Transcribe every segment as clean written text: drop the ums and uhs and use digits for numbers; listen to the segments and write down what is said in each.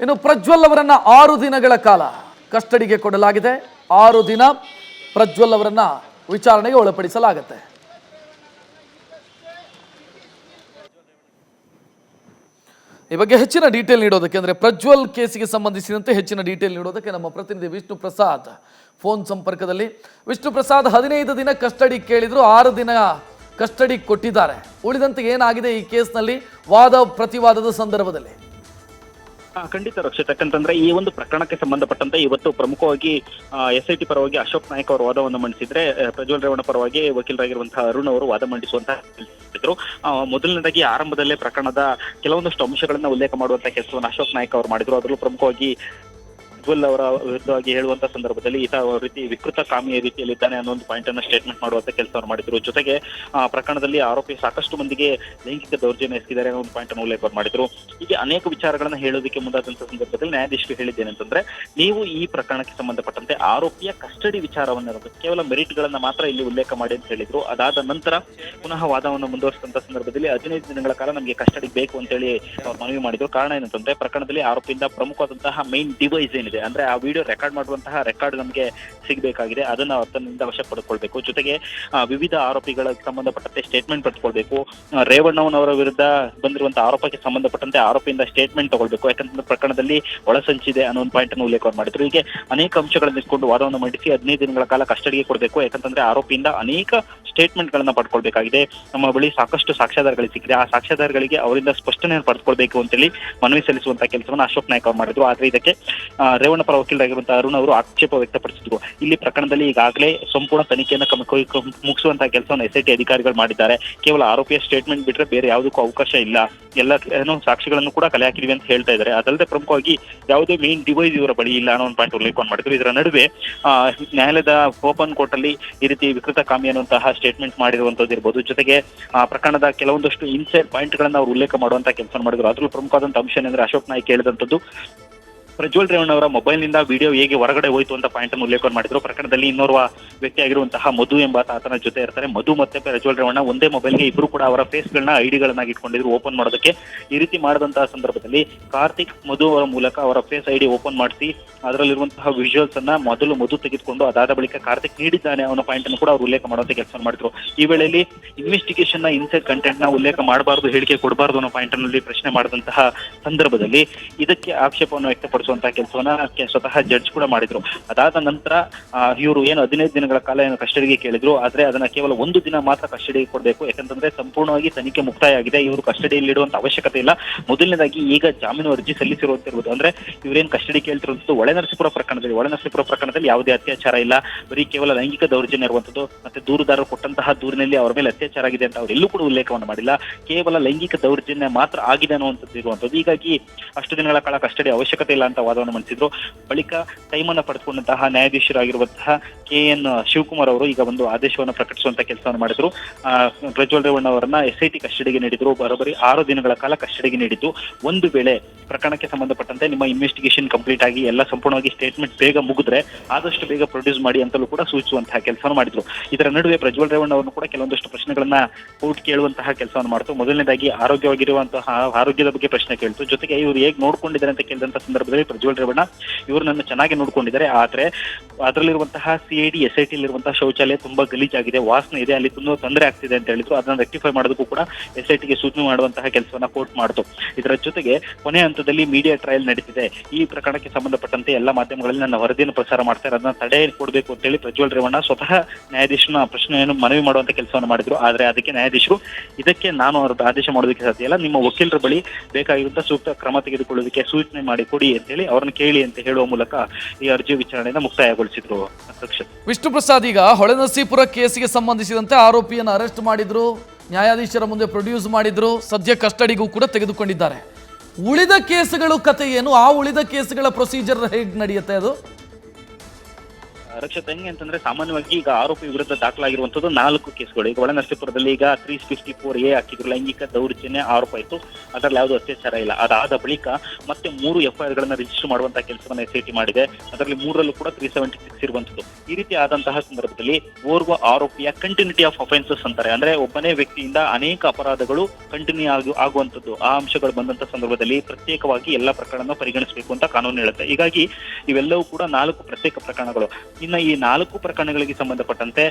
ಇನ್ನು ಪ್ರಜ್ವಲ್ ಅವರನ್ನ 6 ದಿನಗಳ ಕಾಲ ಕಸ್ಟಡಿಗೆ ಕೊಡಲಾಗಿದೆ. 6 ದಿನ ಪ್ರಜ್ವಲ್ ಅವರನ್ನ ವಿಚಾರಣೆಗೆ ಒಳಪಡಿಸಲಾಗುತ್ತೆ. ಈ ಬಗ್ಗೆ ಹೆಚ್ಚಿನ ಡೀಟೇಲ್ ನೀಡೋದಕ್ಕೆ ಅಂದರೆ ಪ್ರಜ್ವಲ್ ಕೇಸಿಗೆ ಸಂಬಂಧಿಸಿದಂತೆ ಹೆಚ್ಚಿನ ಡೀಟೇಲ್ ನೀಡೋದಕ್ಕೆ ನಮ್ಮ ಪ್ರತಿನಿಧಿ ವಿಷ್ಣು ಪ್ರಸಾದ್ ಫೋನ್ ಸಂಪರ್ಕದಲ್ಲಿ. ವಿಷ್ಣು ಪ್ರಸಾದ್, 15 ದಿನ ಕಸ್ಟಡಿ ಕೇಳಿದ್ರು, 6 ದಿನ ಕಸ್ಟಡಿ ಕೊಟ್ಟಿದ್ದಾರೆ. ಉಳಿದಂತೆ ಏನಾಗಿದೆ ಈ ಕೇಸ್ನಲ್ಲಿ ವಾದ ಪ್ರತಿವಾದದ ಸಂದರ್ಭದಲ್ಲಿ? ಖಂಡಿತ ರಕ್ಷಿತ್, ಯಾಕಂತಂದ್ರೆ ಈ ಒಂದು ಪ್ರಕರಣಕ್ಕೆ ಸಂಬಂಧಪಟ್ಟಂತೆ ಇವತ್ತು ಪ್ರಮುಖವಾಗಿ SIT ಪರವಾಗಿ ಅಶೋಕ್ ನಾಯ್ಕ್ ಅವರು ವಾದವನ್ನು ಮಂಡಿಸಿದ್ರೆ, ಪ್ರಜ್ವಲ್ ರೇವಣ್ಣ ಪರವಾಗಿ ವಕೀಲರಾಗಿರುವಂತಹ ಅರುಣ್ ಅವರು ವಾದ ಮಂಡಿಸುವಂತಹ ಇದ್ರು. ಮೊದಲನೇದಾಗಿ ಆರಂಭದಲ್ಲೇ ಪ್ರಕರಣದ ಕೆಲವೊಂದಷ್ಟು ಅಂಶಗಳನ್ನ ಉಲ್ಲೇಖ ಮಾಡುವಂತಹ ಕೆಲಸವನ್ನು ಅಶೋಕ್ ನಾಯ್ಕ್ ಅವರು ಮಾಡಿದ್ರು. ಅದರಲ್ಲೂ ಪ್ರಮುಖವಾಗಿ ಪ್ರಜ್ವಲ್ ಅವರ ವಿರುದ್ಧವಾಗಿ ಹೇಳುವಂತ ಸಂದರ್ಭದಲ್ಲಿ ಈತ ರೀತಿ ವಿಕೃತ ಕಾಮಿಯ ರೀತಿಯಲ್ಲಿದ್ದಾನೆ ಅನ್ನೋ ಒಂದು ಪಾಯಿಂಟ್ ಅನ್ನ ಸ್ಟೇಟ್ಮೆಂಟ್ ಮಾಡುವಂತ ಕೆಲಸವನ್ನು ಮಾಡಿದ್ರು. ಜೊತೆಗೆ ಪ್ರಕರಣದಲ್ಲಿ ಆರೋಪಿ ಸಾಕಷ್ಟು ಮಂದಿಗೆ ಲೈಂಗಿಕ ದೌರ್ಜನ್ಯ ಎಸಗಿದ್ದಾರೆ ಅನ್ನೋ ಒಂದು ಪಾಯಿಂಟ್ ಅನ್ನು ಉಲ್ಲೇಖ ಮಾಡಿದ್ರು. ಹೀಗೆ ಅನೇಕ ವಿಚಾರಗಳನ್ನ ಹೇಳೋದಕ್ಕೆ ಮುಂದಾದಂತಹ ಸಂದರ್ಭದಲ್ಲಿ ನ್ಯಾಯಾಧೀಶರು ಹೇಳಿದ್ದೇನೆಂತಂದ್ರೆ, ನೀವು ಈ ಪ್ರಕರಣಕ್ಕೆ ಸಂಬಂಧಪಟ್ಟಂತೆ ಆರೋಪಿಯ ಕಸ್ಟಡಿ ವಿಚಾರವನ್ನ ಕೇವಲ ಮೆರಿಟ್ ಗಳನ್ನ ಮಾತ್ರ ಇಲ್ಲಿ ಉಲ್ಲೇಖ ಮಾಡಿ ಅಂತ ಹೇಳಿದ್ರು. ಅದಾದ ನಂತರ ಪುನಃ ವಾದವನ್ನು ಮುಂದುವರಿಸಿದಂತ ಸಂದರ್ಭದಲ್ಲಿ 15 ದಿನಗಳ ಕಾಲ ನಮಗೆ ಕಸ್ಟಡಿ ಬೇಕು ಅಂತ ಹೇಳಿ ಮನವಿ ಮಾಡಿದ್ರು. ಕಾರಣ ಏನಂತಂದ್ರೆ, ಪ್ರಕರಣದಲ್ಲಿ ಆರೋಪಿಯಿಂದ ಪ್ರಮುಖವಾದಂತಹ ಮೈನ್ ಡಿವೈಸ್ ಏನಿದೆ ಅಂದ್ರೆ ಆ ವಿಡಿಯೋ ರೆಕಾರ್ಡ್ ಮಾಡುವಂತಹ ರೆಕಾರ್ಡ್ ನಮಗೆ ಸಿಗಬೇಕಾಗಿದೆ, ಅದನ್ನ ತನ್ನಿಂದ ವಶ ಪಡೆದುಕೊಳ್ಬೇಕು. ಜೊತೆಗೆ ವಿವಿಧ ಆರೋಪಿಗಳ ಸಂಬಂಧಪಟ್ಟಂತೆ ಸ್ಟೇಟ್ಮೆಂಟ್ ಪಡೆದುಕೊಳ್ಬೇಕು. ರೇವಣ್ಣವನವರ ವಿರುದ್ಧ ಬಂದಿರುವಂತಹ ಆರೋಪಕ್ಕೆ ಸಂಬಂಧಪಟ್ಟಂತೆ ಆರೋಪಿಯಿಂದ ಸ್ಟೇಟ್ಮೆಂಟ್ ತಗೊಳ್ಬೇಕು, ಯಾಕಂದ್ರೆ ಪ್ರಕರಣದಲ್ಲಿ ಒಳಸಂಚಿದೆ ಅನ್ನೋ ಒಂದು ಪಾಯಿಂಟ್ ಅನ್ನು ಉಲ್ಲೇಖ ಮಾಡಿದ್ರು. ಹೀಗೆ ಅನೇಕ ಅಂಶಗಳನ್ನು ಇಟ್ಕೊಂಡು ವಾದವನ್ನು ಮಂಡಿಸಿ 15 ದಿನಗಳ ಕಾಲ ಕಸ್ಟಡಿಗೆ ಕೊಡಬೇಕು, ಯಾಕಂತಂದ್ರೆ ಆರೋಪಿಯಿಂದ ಅನೇಕ ಸ್ಟೇಟ್ಮೆಂಟ್ ಗಳನ್ನ ಪಡ್ಕೊಳ್ಬೇಕಾಗಿದೆ. ನಮ್ಮ ಬಳಿ ಸಾಕಷ್ಟು ಸಾಕ್ಷ್ಯಾಧಾರಗಳು ಸಿಕ್ಕಿದೆ, ಆ ಸಾಕ್ಷ್ಯಾಧಾರಗಳಿಗೆ ಅವರಿಂದ ಸ್ಪಷ್ಟನೆಯನ್ನು ಪಡೆದುಕೊಳ್ಬೇಕು ಅಂತೇಳಿ ಮನವಿ ಸಲ್ಲಿಸುವಂತಹ ಕೆಲಸವನ್ನು ಅಶೋಕ್ ನಾಯ್ಕ್ ಅವರು ಮಾಡಿದ್ರು. ಆದ್ರೆ ಇದಕ್ಕೆ ರೇವಣ್ಣ ಪರ ವಕೀಲರಾಗಿರುವಂತಹ ಅರುಣ್ ಅವರು ಆಕ್ಷೇಪ ವ್ಯಕ್ತಪಡಿಸಿದ್ರು. ಇಲ್ಲಿ ಪ್ರಕರಣದಲ್ಲಿ ಈಗಾಗಲೇ ಸಂಪೂರ್ಣ ತನಿಖೆಯನ್ನು ಮುಗಿಸುವಂತಹ ಕೆಲಸವನ್ನು SIT ಅಧಿಕಾರಿಗಳು ಮಾಡಿದ್ದಾರೆ. ಕೇವಲ ಆರೋಪಿಯ ಸ್ಟೇಟ್ಮೆಂಟ್ ಬಿಟ್ರೆ ಬೇರೆ ಯಾವುದಕ್ಕೂ ಅವಕಾಶ ಇಲ್ಲ, ಎಲ್ಲ ಸಾಕ್ಷಿಗಳನ್ನು ಕೂಡ ಕಲೆ ಹಾಕಿದ್ವಿ ಅಂತ ಹೇಳ್ತಾ ಇದ್ದಾರೆ. ಅದಲ್ಲದೆ ಪ್ರಮುಖವಾಗಿ ಯಾವುದೇ ಮೇನ್ ಡಿವೈಸ್ ಇವರ ಬಳಿ ಇಲ್ಲ ಅನ್ನೋ ಒಂದು ಪಾಯಿಂಟ್ ಉಲ್ಲೇಖ ಮಾಡಿದ್ರು. ಇದರ ನಡುವೆ ನ್ಯಾಯಾಲಯದ ಓಪನ್ ಕೋರ್ಟ್ ಅಲ್ಲಿ ಈ ರೀತಿ ವಿಕೃತ ಕಾಮಿ ಅನ್ನುವಂತಹ ಸ್ಟೇಟ್ಮೆಂಟ್ ಮಾಡಿರುವಂತದ್ದು ಇರ್ಬೋದು. ಜೊತೆಗೆ ಪ್ರಕರಣದ ಕೆಲವೊಂದಷ್ಟು ಇನ್ಸೈಡ್ ಪಾಯಿಂಟ್ ಗಳನ್ನ ಅವರು ಉಲ್ಲೇಖ ಮಾಡುವಂತಹ ಕೆಲಸ ಮಾಡಿದ್ರು. ಅದ್ರಲ್ಲಿ ಪ್ರಮುಖವಾದಂತಹ ಅಂಶ ಏನಂದ್ರೆ, ಅಶೋಕ್ ನಾಯ್ಕ್ ಹೇಳಿದಂತದ್ದು ಪ್ರಜ್ವಲ್ ರೇವಣ್ಣ ಅವರ ಮೊಬೈಲ್ನಿಂದ ವಿಡಿಯೋ ಹೇಗೆ ಹೊರಗಡೆ ಹೋಯಿತು ಅಂತ ಪಾಯಿಂಟ್ ಅನ್ನು ಉಲ್ಲೇಖ ಮಾಡಿದ್ರು. ಪ್ರಕರಣದಲ್ಲಿ ಇನ್ನೋರ್ವ ವ್ಯಕ್ತಿ ಆಗಿರುವಂತಹ ಮಧು ಎಂಬ ಆತನ ಜೊತೆ ಇರ್ತಾರೆ. ಮಧು ಮತ್ತೆ ಪ್ರಜ್ವಲ್ ರೇವಣ್ಣ ಒಂದೇ ಮೊಬೈಲ್ಗೆ ಇಬ್ರು ಕೂಡ ಅವರ ಫೇಸ್ಗಳನ್ನ ಐಡಿಗಳನ್ನಾಗಿ ಇಟ್ಕೊಂಡಿದ್ರು ಓಪನ್ ಮಾಡೋದಕ್ಕೆ. ಈ ರೀತಿ ಮಾಡಿದಂತಹ ಸಂದರ್ಭದಲ್ಲಿ ಕಾರ್ತಿಕ್ ಮಧು ಅವರ ಮೂಲಕ ಅವರ ಫೇಸ್ ID ಓಪನ್ ಮಾಡಿಸಿ ಅದರಲ್ಲಿರುವಂತಹ ವಿಜುವಲ್ಸ್ ಅನ್ನ ಮೊದಲು ಮಧು ತೆಗೆದುಕೊಂಡು ಅದಾದ ಬಳಿಕ ಕಾರ್ತಿಕ್ ನೀಡಿದ್ದಾನೆ ಅನ್ನೋ ಪಾಯಿಂಟ್ ಅನ್ನು ಕೂಡ ಅವರು ಉಲ್ಲೇಖ ಮಾಡುವಂತ ಕೆಲಸ ಮಾಡಿದ್ರು. ಈ ವೇಳೆಯಲ್ಲಿ ಇನ್ವೆಸ್ಟಿಗೇಷನ್ ನ ಇನ್ಸೈಡ್ ಕಂಟೆಂಟ್ ನ ಉಲ್ಲೇಖ ಮಾಡಬಾರದು, ಹೇಳಿಕೆ ಕೊಡಬಾರದು ಅನ್ನೋ ಪಾಯಿಂಟ್ ಅನ್ನು ಪ್ರಶ್ನೆ ಮಾಡಿದಂತಹ ಸಂದರ್ಭದಲ್ಲಿ ಇದಕ್ಕೆ ಆಕ್ಷೇಪವನ್ನು ವ್ಯಕ್ತಪಡಿಸುವಂತಹ ಕೆಲಸವನ್ನ ಸ್ವತಃ ಜಡ್ಜ್ ಕೂಡ ಮಾಡಿದ್ರು. ಅದಾದ ನಂತರ ಇವರು ಏನು 15 ದಿನಗಳ ಕಾಲ ಏನು ಕಸ್ಟಡಿಗೆ ಕೇಳಿದ್ರು, ಆದ್ರೆ ಅದನ್ನ ಕೇವಲ 1 ದಿನ ಮಾತ್ರ ಕಸ್ಟಡಿಗೆ ಕೊಡಬೇಕು, ಯಾಕಂತಂದ್ರೆ ಸಂಪೂರ್ಣವಾಗಿ ತನಿಖೆ ಮುಕ್ತಾಯ ಆಗಿದೆ, ಇವರು ಕಸ್ಟಡಿಯಲ್ಲಿ ಇಡುವಂತ ಅವಶ್ಯಕತೆ ಇಲ್ಲ. ಮೊದಲನೇದಾಗಿ ಈಗ ಜಾಮೀನು ಅರ್ಜಿ ಸಲ್ಲಿಸಿರುವಂತಿರ್ಬೋದು. ಅಂದ್ರೆ ಇವರೇನು ಕಸ್ಟಡಿ ಕೇಳ್ತಿರುವಂತದ್ದು ಒಳನರಸೀಪುರ ಪ್ರಕರಣದಲ್ಲಿ ಯಾವುದೇ ಅತ್ಯಾಚಾರ ಇಲ್ಲ, ಬರೀ ಕೇವಲ ಲೈಂಗಿಕ ದೌರ್ಜನ್ಯ ಇರುವಂತದ್ದು. ಮತ್ತೆ ದೂರುದಾರರು ಕೊಟ್ಟಂತಹ ದೂರಿನಲ್ಲಿ ಅವರ ಮೇಲೆ ಅತ್ಯಾಚಾರ ಆಗಿದೆ ಅಂತ ಅವರೆಲ್ಲೂ ಕೂಡ ಉಲ್ಲೇಖವನ್ನು ಮಾಡಿಲ್ಲ, ಕೇವಲ ಲೈಂಗಿಕ ದೌರ್ಜನ್ಯ ಮಾತ್ರ ಆಗಿದೆ ಅನ್ನುವಂಥದ್ದು ಇರುವಂತದ್ದು. ಹೀಗಾಗಿ ಅಷ್ಟು ದಿನಗಳ ಕಾಲ ಕಸ್ಟಡಿ ಅವಶ್ಯಕತೆ ಇಲ್ಲ ಅಂತ ವಾದವನ್ನು ಮಂಡಿಸಿದ್ರು. ಬಳಿಕ ಟೈಮನ್ನು ಪಡೆದುಕೊಂಡಂತಹ ನ್ಯಾಯಾಧೀಶರಾಗಿರುವಂತಹ KN ಶಿವಕುಮಾರ್ ಅವರು ಈಗ ಒಂದು ಆದೇಶವನ್ನು ಪ್ರಕಟಿಸುವಂತ ಕೆಲಸವನ್ನು ಮಾಡಿದ್ರು. ಪ್ರಜ್ವಲ್ ರೇವಣ್ಣ ಅವರನ್ನ SIT ಕಸ್ಟಡಿಗೆ ನೀಡಿದ್ರು. ಬರೋಬ್ಬರಿ 6 ದಿನಗಳ ಕಾಲ ಕಸ್ಟಡಿಗೆ ನೀಡಿದ್ದು, ಒಂದು ವೇಳೆ ಪ್ರಕರಣಕ್ಕೆ ಸಂಬಂಧಪಟ್ಟಂತೆ ನಿಮ್ಮ ಇನ್ವೆಸ್ಟಿಗೇಷನ್ ಕಂಪ್ಲೀಟ್ ಆಗಿ ಎಲ್ಲ ಸಂಪೂರ್ಣವಾಗಿ ಸ್ಟೇಟ್ಮೆಂಟ್ ಬೇಗ ಮುಗಿದ್ರೆ ಆದಷ್ಟು ಬೇಗ ಪ್ರೊಡ್ಯೂಸ್ ಮಾಡಿ ಅಂತಲೂ ಕೂಡ ಸೂಚಿಸುವಂತಹ ಕೆಲಸವನ್ನು ಮಾಡಿದ್ರು. ಇದರ ನಡುವೆ ಪ್ರಜ್ವಲ್ ರೇವಣ್ಣ ಅವರನ್ನು ಕೂಡ ಕೆಲವೊಂದಷ್ಟು ಪ್ರಶ್ನೆಗಳನ್ನ ಕೋರ್ಟ್ ಕೇಳುವಂತಹ ಕೆಲಸವನ್ನು ಮಾಡ್ತು. ಮೊದಲನೇದಾಗಿ ಆರೋಗ್ಯವಾಗಿರುವಂತಹ ಆರೋಗ್ಯದ ಬಗ್ಗೆ ಪ್ರಶ್ನೆ ಕೇಳ್ತು. ಜೊತೆಗೆ ಇವರು ಹೇಗೆ ನೋಡ್ಕೊಂಡಿದ್ದಾರೆ ಅಂತ ಕೇಳಿದಂತ ಸಂದರ್ಭದಲ್ಲಿ ಪ್ರಜ್ವಲ್ ರೇವಣ್ಣ ಇವರು ನನ್ನ ಚೆನ್ನಾಗಿ ನೋಡ್ಕೊಂಡಿದ್ದಾರೆ, ಆದ್ರೆ ಅದರಲ್ಲಿರುವಂತಹ CID SIT ಇರುವಂತಹ ಶೌಚಾಲಯ ತುಂಬಾ ಗಲೀಜಾಗಿದೆ, ವಾಸನೆ ಇದೆ, ಅಲ್ಲಿ ತುಂಬಾ ತೊಂದರೆ ಆಗ್ತಿದೆ ಅಂತ ಹೇಳಿದ್ರು. ಅದನ್ನ ರೆಕ್ಟಿಫೈ ಮಾಡೋದಕ್ಕೂ ಕೂಡ SIT ಗೆ ಸೂಚನೆ ಮಾಡುವಂತಹ ಕೆಲಸವನ್ನ ಕೋರ್ಟ್ ಮಾಡಿತು. ಇದರ ಜೊತೆಗೆ ಕೊನೆ ಹಂತದಲ್ಲಿ ಮೀಡಿಯಾ ಟ್ರಯಲ್ ನಡೀತಿದೆ, ಈ ಪ್ರಕರಣಕ್ಕೆ ಸಂಬಂಧಪಟ್ಟಂತೆ ಎಲ್ಲ ಮಾಧ್ಯಮಗಳಲ್ಲಿ ನನ್ನ ವರದಿಯನ್ನು ಪ್ರಸಾರ ಮಾಡ್ತಾರೆ, ಅದನ್ನ ತಡೆ ಕೊಡಬೇಕು ಅಂತ ಹೇಳಿ ಪ್ರಜ್ವಲ್ ರೇವಣ್ಣ ಸ್ವತಃ ನ್ಯಾಯಾಧೀಶನ ಪ್ರಶ್ನೆಯನ್ನು ಮನವಿ ಮಾಡುವಂತ ಕೆಲಸವನ್ನು ಮಾಡಿದ್ರು. ಆದ್ರೆ ಅದಕ್ಕೆ ನ್ಯಾಯಾಧೀಶರು ಇದಕ್ಕೆ ನಾನು ಅವ್ರ ಆದೇಶ ಮಾಡೋದಕ್ಕೆ ಸಾಧ್ಯ ಇಲ್ಲ, ನಿಮ್ಮ ವಕೀಲರ ಬಳಿ ಬೇಕಾಗಿರುವಂತಹ ಸೂಕ್ತ ಕ್ರಮ ತೆಗೆದುಕೊಳ್ಳೋದಕ್ಕೆ ಸೂಚನೆ ಮಾಡಿ ಕೊಡಿ ಅಂತೇಳಿ ಅವ್ರನ್ನ ಕೇಳಿ ಅಂತ ಹೇಳುವ ಮೂಲಕ ಈ ಅರ್ಜಿ ವಿಚಾರಣೆಯನ್ನು ಮುಕ್ತಾಯಗೊಳಿಸಿದ್ರು. ವಿಷ್ಣು ಪ್ರಸಾದ್, ಈಗ ಹೊಳೆನರಸೀಪುರ ಕೇಸಿಗೆ ಸಂಬಂಧಿಸಿದಂತೆ ಆರೋಪಿಯನ್ನು ಅರೆಸ್ಟ್ ಮಾಡಿದ್ರು, ನ್ಯಾಯಾಧೀಶರ ಮುಂದೆ ಪ್ರೊಡ್ಯೂಸ್ ಮಾಡಿದ್ರು, ಸದ್ಯ ಕಸ್ಟಡಿಗೂ ಕೂಡ ತೆಗೆದುಕೊಂಡಿದ್ದಾರೆ. ಉಳಿದ ಕೇಸುಗಳು ಕತೆ ಏನು? ಆ ಉಳಿದ ಕೇಸುಗಳ ಪ್ರೊಸೀಜರ್ ಹೇಗೆ ನಡೆಯುತ್ತೆ ಅದು? ರಕ್ಷಿತ್, ಹೆಂಗೆ ಅಂತಂದ್ರೆ ಸಾಮಾನ್ಯವಾಗಿ ಈಗ ಆರೋಪಿ ವಿರುದ್ಧ ದಾಖಲಾಗಿರುವಂತದ್ದು 4 ಕೇಸ್ಗಳು. ಈಗ ಒಳನರಸೀಪುರದಲ್ಲಿ ಈಗ 364A ಹಾಕಿದ್ರು, ಲೈಂಗಿಕ ದೌರ್ಜನ್ಯ ಆರೋಪ ಇತ್ತು, ಅದರಲ್ಲಿ ಯಾವುದೂ ಅತ್ಯಾಚಾರ ಇಲ್ಲ. ಅದಾದ ಬಳಿಕ ಮತ್ತೆ 3 FIR ಗಳನ್ನ ರಿಜಿಸ್ಟರ್ ಮಾಡುವಂತಹ ಕೆಲಸವನ್ನ SIT ಮಾಡಿದೆ. ಅದರಲ್ಲಿ 3ರಲ್ಲೂ ಕೂಡ 376 ಇರುವಂತದ್ದು. ಈ ರೀತಿ ಆದಂತಹ ಸಂದರ್ಭದಲ್ಲಿ ಓರ್ವ ಆರೋಪಿಯ ಕಂಟಿನ್ಯೂಟಿ ಆಫ್ ಅಫೆನ್ಸಸ್ ಅಂತಾರೆ, ಅಂದ್ರೆ ಒಬ್ಬನೇ ವ್ಯಕ್ತಿಯಿಂದ ಅನೇಕ ಅಪರಾಧಗಳು ಕಂಟಿನ್ಯೂ ಆಗುವಂತದ್ದು. ಆ ಅಂಶಗಳು ಬಂದಂತ ಸಂದರ್ಭದಲ್ಲಿ ಪ್ರತ್ಯೇಕವಾಗಿ ಎಲ್ಲ ಪ್ರಕರಣವನ್ನು ಪರಿಗಣಿಸಬೇಕು ಅಂತ ಕಾನೂನು ಹೇಳುತ್ತೆ. ಹೀಗಾಗಿ ಇವೆಲ್ಲವೂ ಕೂಡ 4 ಪ್ರತ್ಯೇಕ ಪ್ರಕರಣಗಳು. ಇನ್ನು ಈ 4 ಪ್ರಕರಣಗಳಿಗೆ ಸಂಬಂಧಪಟ್ಟಂತೆ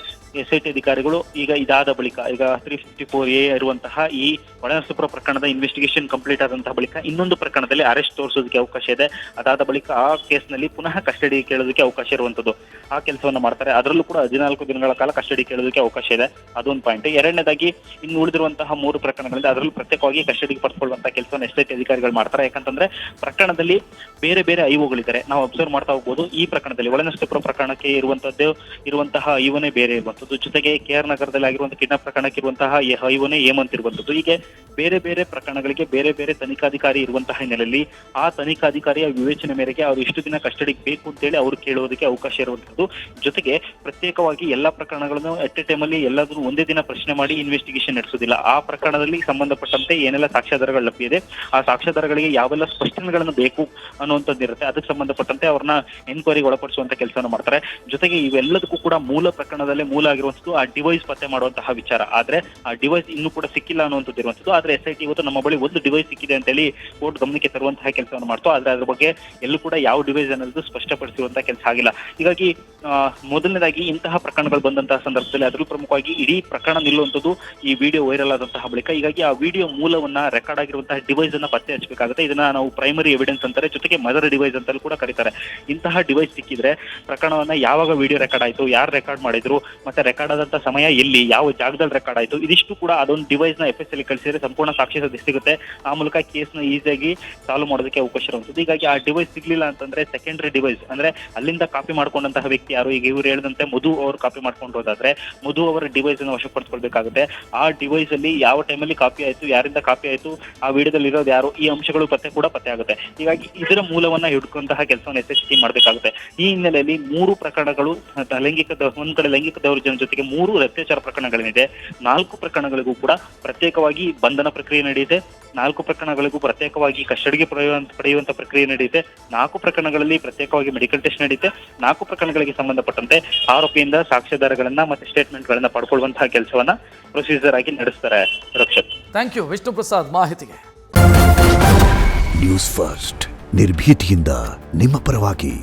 SIT ಅಧಿಕಾರಿಗಳು ಈಗ ಇದಾದ ಬಳಿಕ ಈಗ 354A ಇರುವಂತಹ ಈ ಒಳನರಸೀಪುರ ಪ್ರಕರಣದ ಇನ್ವೆಸ್ಟಿಗೇಷನ್ ಕಂಪ್ಲೀಟ್ ಆದಂತಹ ಬಳಿಕ ಇನ್ನೊಂದು ಪ್ರಕರಣದಲ್ಲಿ ಅರೆಸ್ಟ್ ತೋರಿಸೋದಕ್ಕೆ ಅವಕಾಶ ಇದೆ. ಅದಾದ ಬಳಿಕ ಆ ಕೇಸ್ನಲ್ಲಿ ಪುನಃ ಕಸ್ಟಡಿ ಕೇಳೋದಕ್ಕೆ ಅವಕಾಶ ಇರುವಂತದ್ದು. ಆ ಕೆಲಸವನ್ನ ಮಾಡ್ತಾರೆ. ಅದರಲ್ಲೂ ಕೂಡ 14 ದಿನಗಳ ಕಾಲ ಕಸ್ಟಡಿ ಕೇಳೋದಕ್ಕೆ ಅವಕಾಶ ಇದೆ. ಅದೊಂದು ಪಾಯಿಂಟ್. ಎರಡನೇದಾಗಿ ಇನ್ನು ಉಳಿದಿರುವಂತಹ 3 ಪ್ರಕರಣಗಳಿಂದ ಅದರಲ್ಲೂ ಪ್ರತ್ಯೇಕವಾಗಿ ಕಸ್ಟಡಿಗೆ ಪಡೆದುಕೊಳ್ಳುವಂತಹ ಕೆಲಸವನ್ನು SIT ಅಧಿಕಾರಿಗಳು ಮಾಡ್ತಾರೆ. ಯಾಕಂತಂದ್ರೆ ಪ್ರಕರಣದಲ್ಲಿ ಬೇರೆ ಬೇರೆ ಐಒಗಳಿದ್ದಾರೆ. ನಾವು ಅಬ್ಸರ್ವ್ ಮಾಡ್ತಾ ಹೋಗ್ಬೋದು. ಈ ಪ್ರಕರಣದಲ್ಲಿ ಒಳನರಸೀಪುರ ಪ್ರಕರಣಕ್ಕೆ ಇರುವಂತಹ ಐಒನೇ ಬೇರೆ ಇರುವಂತದ್ದು, ಜೊತೆಗೆ KR ನಗರದಲ್ಲಿ ಆಗಿರುವಂತಹ ಕಿಡ್ನಾಪ್ ಪ್ರಕರಣಕ್ಕೆ ಇರುವಂತಹ ಐಒನೇ ಹೇಮಂತ್ ಇರುವಂತದ್ದು. ಹೀಗೆ ಬೇರೆ ಬೇರೆ ಪ್ರಕರಣಗಳಿಗೆ ಬೇರೆ ಬೇರೆ ತನಿಖಾಧಿಕಾರಿ ಇರುವಂತಹ ಹಿನ್ನೆಲೆಯಲ್ಲಿ ಆ ತನಿಖಾಧಿಕಾರಿಯ ವಿವೇಚನೆ ಮೇರೆಗೆ ಅವರು ಇಷ್ಟು ದಿನ ಕಸ್ಟಡಿಗೆ ಬೇಕು ಅಂತೇಳಿ ಅವರು ಕೇಳುವುದಕ್ಕೆ ಅವಕಾಶ ಇರುವಂತದ್ದು. ಜೊತೆಗೆ ಪ್ರತ್ಯೇಕವಾಗಿ ಎಲ್ಲಾ ಪ್ರಕರಣಗಳನ್ನು ಅಟ್ ಎ ಟೈಮ್ ಅಲ್ಲಿ ಎಲ್ಲದನ್ನು ಒಂದೇ ದಿನ ಪ್ರಶ್ನೆ ಮಾಡಿ ಇನ್ವೆಸ್ಟಿಗೇಷನ್ ನಡೆಸೋದಿಲ್ಲ. ಆ ಪ್ರಕರಣದಲ್ಲಿ ಸಂಬಂಧಪಟ್ಟಂತೆ ಏನೆಲ್ಲ ಸಾಕ್ಷ್ಯಾಧಾರಗಳು ಲಭ್ಯ ಇದೆ, ಆ ಸಾಕ್ಷ್ಯಾಧಾರಗಳಿಗೆ ಯಾವೆಲ್ಲ ಸ್ಪಷ್ಟನೆಗಳನ್ನು ಬೇಕು ಅನ್ನುವಂಥದ್ದು ಇರುತ್ತೆ. ಅದಕ್ಕೆ ಸಂಬಂಧಪಟ್ಟಂತೆ ಅವ್ರನ್ನ ಎನ್ಕ್ವೈರಿಗೆ ಒಳಪಡಿಸುವಂತ ಕೆಲಸವನ್ನು ಮಾಡ್ತಾರೆ. ಜೊತೆಗೆ ಇವೆಲ್ಲದಕ್ಕೂ ಕೂಡ ಮೂಲ ಪ್ರಕರಣದಲ್ಲೇ ಮೂಲ ಆಗಿರುವಂತದ್ದು ಆ ಡಿವೈಸ್ ಪತ್ತೆ ಮಾಡುವಂತಹ ವಿಚಾರ. ಆದ್ರೆ ಆ ಡಿವೈಸ್ ಇನ್ನೂ ಕೂಡ ಸಿಕ್ಕಿಲ್ಲ ಅನ್ನುವಂಥದ್ದು ಇರುವಂತದ್ದು. ಆದ್ರೆ SIT ಇವತ್ತು ನಮ್ಮ ಬಳಿ ಒಂದು ಡಿವೈಸ್ ಸಿಕ್ಕಿದೆ ಅಂತ ಹೇಳಿ ಕೋರ್ಟ್ ಗಮನಕ್ಕೆ ತರುವಂತಹ ಕೆಲಸವನ್ನು ಮಾಡ್ತು. ಆದ್ರೆ ಅದ್ರ ಬಗ್ಗೆ ಎಲ್ಲೂ ಕೂಡ ಯಾವ ಡಿವೈಸ್ ಅನ್ನೋದು ಸ್ಪಷ್ಟಪಡಿಸುವಂತಹ ಕೆಲಸ ಆಗಿಲ್ಲ. ಹೀಗಾಗಿ ಮೊದಲನೇದಾಗಿ ಇಂತಹ ಪ್ರಕರಣಗಳು ಬಂದಂತಹ ಸಂದರ್ಭದಲ್ಲಿ ಅದರಲ್ಲೂ ಪ್ರಮುಖವಾಗಿ ಇಡೀ ಪ್ರಕರಣ ನಿಲ್ಲುವಂಥದ್ದು ಈ ವಿಡಿಯೋ ವೈರಲ್ ಆದಂತಹ ಬಳಿಕ. ಹೀಗಾಗಿ ಆ ವಿಡಿಯೋ ಮೂಲವನ್ನ ರೆಕಾರ್ಡ್ ಆಗಿರುವಂತಹ ಡಿವೈಸ್ ಅನ್ನ ಪತ್ತೆ ಹಚ್ಚಬೇಕಾಗುತ್ತೆ. ಇದನ್ನ ನಾವು ಪ್ರೈಮರಿ ಎವಿಡೆನ್ಸ್ ಅಂತಾರೆ, ಜೊತೆಗೆ ಮದರ್ ಡಿವೈಸ್ ಅಂತಲೂ ಕೂಡ ಕರೀತಾರೆ. ಇಂತಹ ಡಿವೈಸ್ ಸಿಕ್ಕಿದ್ರೆ ಪ್ರಕರಣವನ್ನ ಯಾವಾಗ ವಿಡಿಯೋ ರೆಕಾರ್ಡ್ ಆಯ್ತು, ಯಾರು ರೆಕಾರ್ಡ್ ಮಾಡಿದ್ರು, ಮತ್ತೆ ರೆಕಾರ್ಡ್ ಆದಂತಹ ಸಮಯ ಎಲ್ಲಿ, ಯಾವ ಜಾಗದಲ್ಲಿ ರೆಕಾರ್ಡ್ ಆಯ್ತು, ಇದಿಷ್ಟು ಕೂಡ ಅದೊಂದು ಡಿವೈಸ್ ನ FSL ಕಳಿಸಿದ್ರೆ ಸಂಪೂರ್ಣ ಸಾಕ್ಷಿ ಸಿಗುತ್ತೆ. ಆ ಮೂಲಕ ಕೇಸ್ ನ ಈಸಿಯಾಗಿ ಸಾಲ್ವ್ ಮಾಡೋದಕ್ಕೆ ಅವಕಾಶ ಇರುವಂತದ್ದು. ಹೀಗಾಗಿ ಆ ಡಿವೈಸ್ ಸಿಗ್ಲಿಲ್ಲ ಅಂತಂದ್ರೆ ಸೆಕೆಂಡರಿ ಡಿವೈಸ್ ಅಂದ್ರೆ ಅಲ್ಲಿಂದ ಕಾಪಿ ಮಾಡ್ಕೊಂಡಂತಹ ವ್ಯಕ್ತಿ ಯಾರು, ಈಗ ಇವರು ಹೇಳಿದಂತೆ ಮಧು ಅವರು ಕಾಪಿ ಮಾಡ್ಕೊಂಡು ಹೋದಾದ್ರೆ ಮಧು ಅವರ ಡಿವೈಸ್ ಅನ್ನು ವಶಪಡಿಸಿಕೊಳ್ಬೇಕಾಗುತ್ತೆ. ಆ ಡಿವೈಸ್ ಅಲ್ಲಿ ಯಾವ ಟೈಮಲ್ಲಿ ಕಾಪಿ ಆಯ್ತು, ಯಾರಿಂದ ಕಾಪಿ ಆಯ್ತು, ಆ ವಿಡಿಯೋದಲ್ಲಿ ಇರೋದು ಯಾರು, ಈ ಅಂಶಗಳು ಪತ್ತೆ ಆಗುತ್ತೆ. ಹೀಗಾಗಿ ಇದರ ಮೂಲವನ್ನ ಹಿಡ್ಕೊಂತಹ ಕೆಲಸವನ್ನು SIT ಮಾಡಬೇಕಾಗುತ್ತೆ. ಈ ಹಿನ್ನೆಲೆಯಲ್ಲಿ 3 ಪ್ರಕರಣಗಳು ಒಂದ್ ಕಡೆ ಲೈಂಗಿಕ ದೌರ್ಜನ್ಯ ಜೊತೆಗೆ 3 ಅತ್ಯಾಚಾರ ಪ್ರಕರಣಗಳೇನಿದೆ, 4 ಪ್ರಕರಣಗಳಿಗೂ ಕೂಡ ಪ್ರತ್ಯೇಕವಾಗಿ ಬಂಧನ ಪ್ರಕ್ರಿಯೆ ನಡೆಯುತ್ತೆ. 4 ಪ್ರಕರಣಗಳಿಗೂ ಪ್ರತ್ಯೇಕವಾಗಿ ಕಸ್ಟಡಿಗೆ ಪಡೆಯುವಂತ ಪ್ರಕ್ರಿಯೆ ನಡೆಯುತ್ತೆ. 4 ಪ್ರಕರಣಗಳಲ್ಲಿ ಪ್ರತ್ಯೇಕವಾಗಿ ಮೆಡಿಕಲ್ ಟೆಸ್ಟ್ ನಡೆಯುತ್ತೆ. 4 ಪ್ರಕರಣಗಳಿಗೆ ಸಂಬಂಧಪಟ್ಟಂತೆ ಆರೋಪಿಯಿಂದ ಸಾಕ್ಷ್ಯಾಧಾರಗಳನ್ನ ಮತ್ತೆ ಸ್ಟೇಟ್ಮೆಂಟ್ ಗಳನ್ನ ಪಡ್ಕೊಳ್ಳುವಂತಹ ಕೆಲಸವನ್ನ ಪ್ರೊಸೀಜರ್ ಆಗಿ ನಡೆಸ್ತಾರೆ. ರಕ್ಷತ್, ಥ್ಯಾಂಕ್ ಯು ವಿಷ್ಣು ಪ್ರಸಾದ್ ಮಾಹಿತಿಗೆ. ನ್ಯೂಸ್ ಫಸ್ಟ್ ನಿರ್ಭೀತಿಯಿಂದ ನಿಮ್ಮ ಪರವಾಗಿ.